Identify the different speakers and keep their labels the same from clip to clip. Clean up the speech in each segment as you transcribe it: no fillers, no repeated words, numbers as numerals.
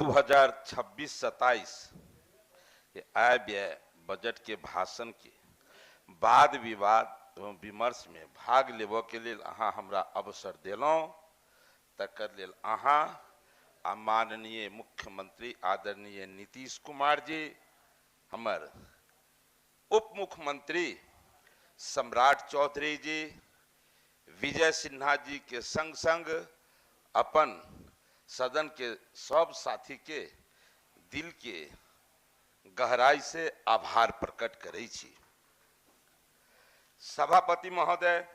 Speaker 1: 2026-27 आय व्यय बजट के भाषण के वाद विवाद एवं विमर्श में भाग लेबऽ के लेल अहाँ हमरा अवसर देलहुँ, तकर लेल अहाँ आ माननीय मुख्यमंत्री आदरणीय नीतीश कुमार जी, हमर उप मुख्यमंत्री सम्राट चौधरी जी, विजय सिन्हा जी के संग संग अपन सदन के सब साथी के दिल के गहराई से आभार प्रकट करै छी। सभापति महोदय,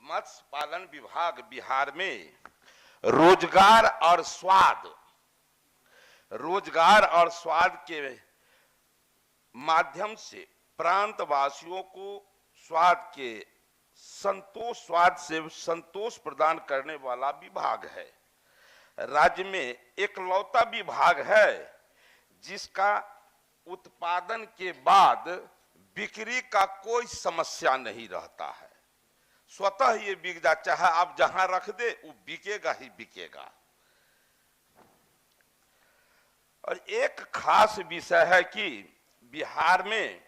Speaker 1: मत्स्य पालन विभाग बिहार में रोजगार और स्वाद के माध्यम से प्रांतवासियों को स्वाद से संतोष प्रदान करने वाला विभाग है। राज्य में एकलौता विभाग है जिसका उत्पादन के बाद बिक्री का कोई समस्या नहीं रहता है। स्वतः ये बिक जा, चाहे आप जहां रख दे वो बिकेगा ही बिकेगा। और एक खास विषय है कि बिहार में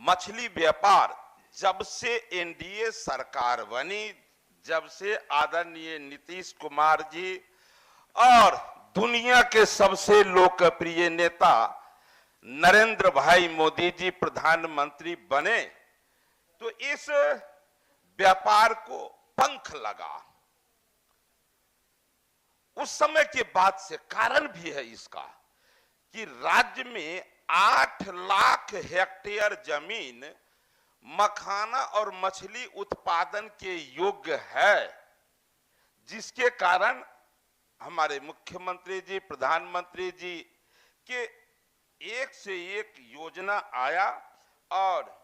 Speaker 1: मछली व्यापार जब से एनडीए सरकार बनी, जब से आदरणीय नीतीश कुमार जी और दुनिया के सबसे लोकप्रिय नेता नरेंद्र भाई मोदी जी प्रधानमंत्री बने, तो इस व्यापार को पंख लगा। उस समय के बाद से कारण भी है इसका कि राज्य में 8 लाख हेक्टेयर जमीन मखाना और मछली उत्पादन के योग्य है, जिसके कारण हमारे मुख्यमंत्री जी, प्रधानमंत्री जी के एक से एक योजना आया और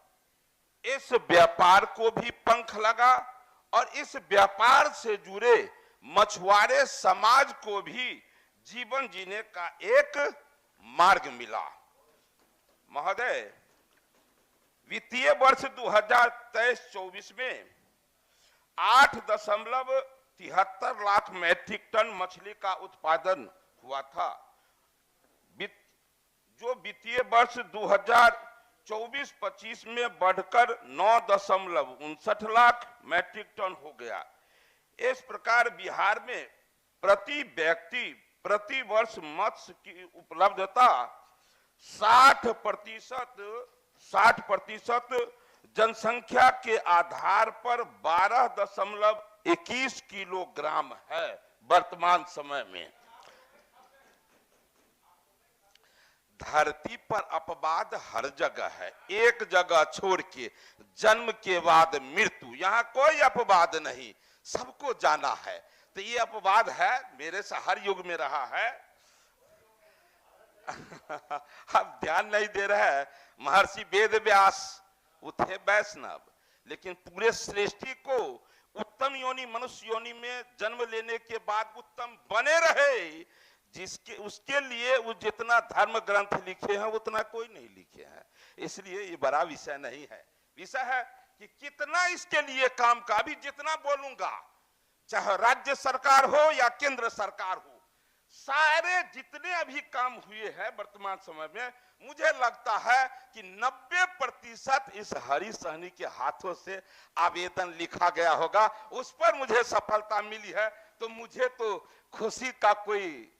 Speaker 1: इस व्यापार को भी पंख लगा और इस व्यापार से जुड़े मछुआरे समाज को भी जीवन जीने का एक मार्ग मिला। महोदय, वित्तीय वर्ष 2023-24 में 8.73 लाख मैट्रिक टन मछली का उत्पादन हुआ था, जो वित्तीय वर्ष 2024-25 में बढ़कर 9.59 लाख मैट्रिक टन हो गया। इस प्रकार बिहार में प्रति व्यक्ति प्रति वर्ष मत्स्य की उपलब्धता 60% जनसंख्या के आधार पर 12.21 किलोग्राम है वर्तमान समय में। धरती पर अपवाद हर जगह है, एक जगह छोड़ के जन्म के बाद मृत्यु, यहाँ कोई अपवाद नहीं, सबको जाना है। तो ये अपवाद है, मेरे से हर युग में रहा है। अब ध्यान नहीं दे रहे हैं। महर्षि वेद व्यास वो थे वैष्णव, लेकिन पूरे सृष्टि को उत्तम योनि मनुष्य योनि में जन्म लेने के बाद उत्तम बने रहे, जिसके उसके लिए वो जितना धर्म ग्रंथ लिखे हैं उतना कोई नहीं लिखे हैं। इसलिए ये बड़ा विषय नहीं है। विषय है कि कितना इसके लिए काम का, अभी जितना बोलूंगा, चाहे राज्य सरकार हो या केंद्र सरकार हो, सारे जितने अभी काम हुए हैं वर्तमान समय में, मुझे लगता है कि 90% इस हरी सहनी के हाथों से आवेदन लिखा गया होगा, उस पर मुझे सफलता मिली है। तो मुझे तो खुशी का कोई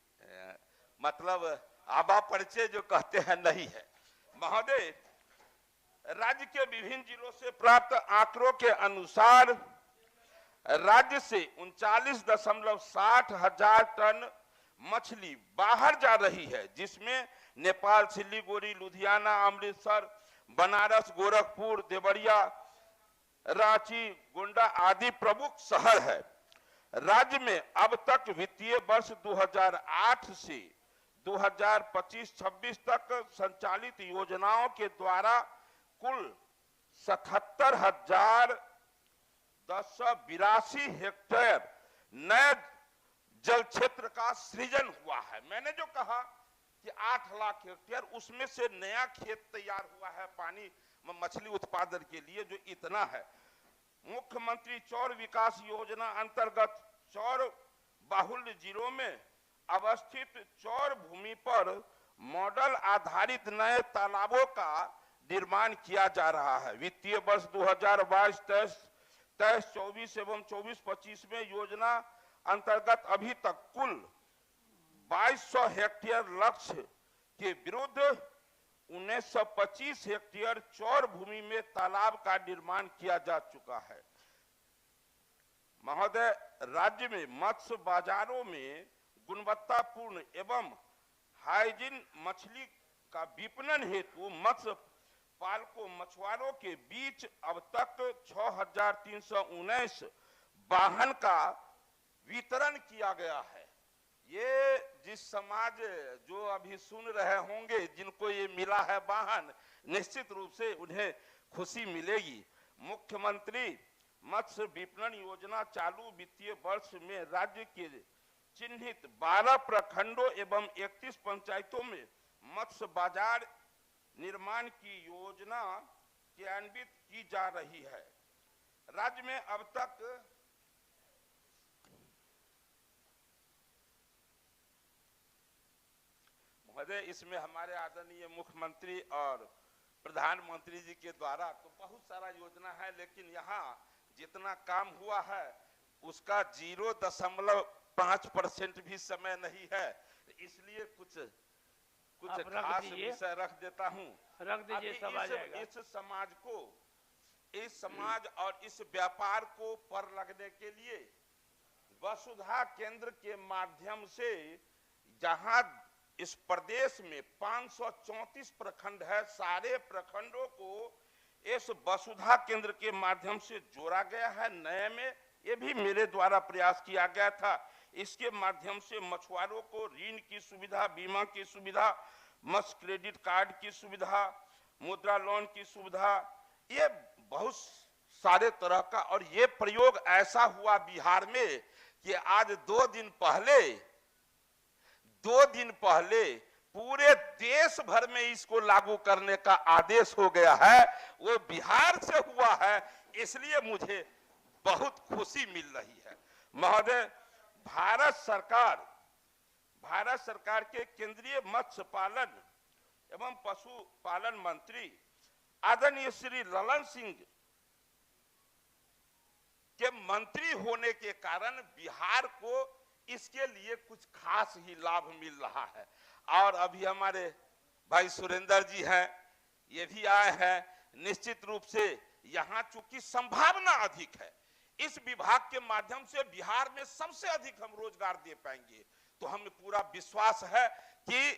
Speaker 1: मतलब आबा परिचय जो कहते हैं नहीं है। महोदय, राज्य के विभिन्न जिलों से प्राप्त आंकड़ों के अनुसार राज्य से 39.60 हजार टन मछली बाहर जा रही है, जिसमें नेपाल, सिलीगुड़ी, लुधियाना, अमृतसर, बनारस, गोरखपुर, देवरिया, रांची, गोंडा आदि प्रमुख शहर है। राज्य में अब तक वित्तीय वर्ष 2008 से 2025-26 तक संचालित योजनाओं के द्वारा कुल 77,1082 हेक्टेयर नए जल क्षेत्र का सृजन हुआ है। मैंने जो कहा कि 8 लाख हेक्टेयर, उसमें से नया खेत तैयार हुआ है पानी मछली उत्पादन के लिए, जो इतना है। मुख्यमंत्री चौर विकास योजना अंतर्गत चौर बाहुल्य जिलों में अवस्थित चौर भूमि पर मॉडल आधारित नए तालाबों का निर्माण किया जा रहा है। वित्तीय वर्ष 2022-23-24 एवं 24-25 में योजना अंतर्गत अभी तक कुल 2200 हेक्टेयर लक्ष्य के विरुद्ध 1925 हेक्टेयर चौर भूमि में तालाब का निर्माण किया जा चुका है। महोदय, राज्य में मत्स्य बाजारों में गुणवत्तापूर्ण एवं हाइजीन मछली का विपणन हेतु मत्स्य पालकों मछुआरों के बीच अब तक 6319 वाहन का वितरण किया गया है। ये जिस समाज जो अभी सुन रहे होंगे जिनको ये मिला है वाहन, निश्चित रूप से उन्हें खुशी मिलेगी। मुख्यमंत्री मत्स्य विपणन योजना चालू वित्तीय वर्ष में राज्य के चिन्हित 12 प्रखंडों एवं 31 पंचायतों में मत्स्य बाजार निर्माण की योजना क्रियान्वित की जा रही है। राज्य में अब तक महोदय, इसमें हमारे आदरणीय मुख्यमंत्री और प्रधानमंत्री जी के द्वारा तो बहुत सारा योजना है, लेकिन यहाँ जितना काम हुआ है उसका 0.5% भी समय नहीं है, इसलिए कुछ खास विषय रख देता हूँ।
Speaker 2: रख दीजिए, सब आ जाएगा।
Speaker 1: इस समाज को, इस समाज और इस व्यापार को पर लगने के लिए वसुधा केंद्र के माध्यम से जहां इस प्रदेश में 534 प्रखंड है, सारे प्रखंडों को इस वसुधा केंद्र के माध्यम से जोड़ा गया है। नए में ये भी मेरे द्वारा प्रयास किया गया था। इसके माध्यम से मछुआरों को ऋण की सुविधा, बीमा की सुविधा, मत्स्य क्रेडिट कार्ड की सुविधा, मुद्रा लोन की सुविधा, ये बहुत सारे तरह का। और ये प्रयोग ऐसा हुआ बिहार में कि आज 2 दिन पहले पूरे देश भर में इसको लागू करने का आदेश हो गया है। वो बिहार से हुआ है, इसलिए मुझे बहुत खुशी मिल रही है। महोदय, भारत सरकार के केंद्रीय मत्स्य पालन एवं पशुपालन मंत्री आदरणीय श्री ललन सिंह के मंत्री होने के कारण बिहार को इसके लिए कुछ खास ही लाभ मिल रहा है। और अभी हमारे भाई सुरेंद्र जी हैं, ये भी आए हैं। निश्चित रूप से यहाँ चूंकि संभावना अधिक है, इस विभाग के माध्यम से बिहार में सबसे अधिक हम रोजगार दे पाएंगे। तो हमें पूरा विश्वास है कि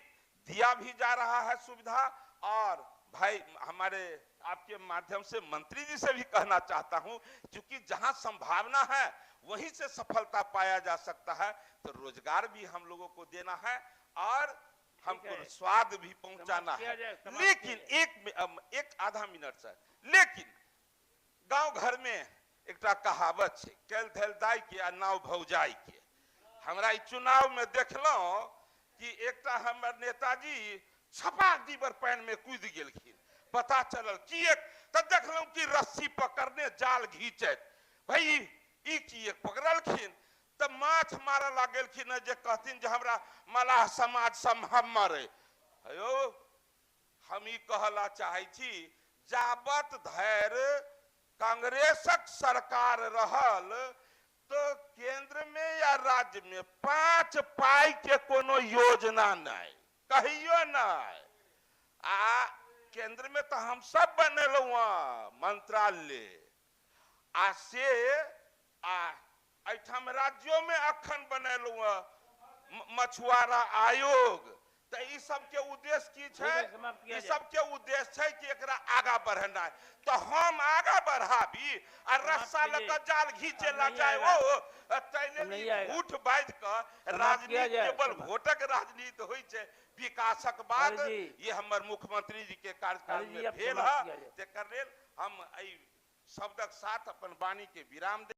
Speaker 1: दिया भी जा रहा है सुविधा। और भाई, हमारे आपके माध्यम से मंत्री जी से भी कहना चाहता हूं, क्योंकि जहां संभावना है वहीं से सफलता पाया जा सकता है। तो रोजगार भी हम लोगों को देना है और हमको स्वाद भी पहुंचाना है। लेकिन एक आधा मिनट सर, लेकिन गांव घर में एक कहावत है, कैल धैल दाई के आ नाव भौजाई के। हमरा चुनाव में देखलो कि एक हमर नेताजी छपा दीवर पैन में कूद गेलखिन, पता चलल कि एक तब देखलौं कि रस्सी पकड़ने जाल घींचत, भाई ई की एक पकड़लखिन तब माछ मारे लागलखिन जे कहथिन जे हमरा मलाह समाज संभव मरे। अयो, हम ई कहला चाहे छी, जाबत धैर्य कांग्रेसक सरकार रहल तो केंद्र में या राज्य में 5 पाई के कोनो योजना नहीं, कहियो नहीं। आ केंद्र में तो हम सब बनेलू मंत्रालय आ से ऐठम राज्यों में अखन बनेलू मछुआरा आयोग। तो ई सब के उद्देश्य की छै? ई सब के उद्देश्य छै कि एकरा आगा बढ़ना है। तो हम आगा बढ़ाबी आ रस्सा लेकर जाल घींचे ला जाए वो तैले झूठ बाज के राजनीति केवल वोटक राजनीति होई छै, विकासक बाद ये हमर मुख्यमंत्री जी के कार्यकाल में भेल है। तेकर लेल हम शब्दक साथ अपन वाणी के विराम दे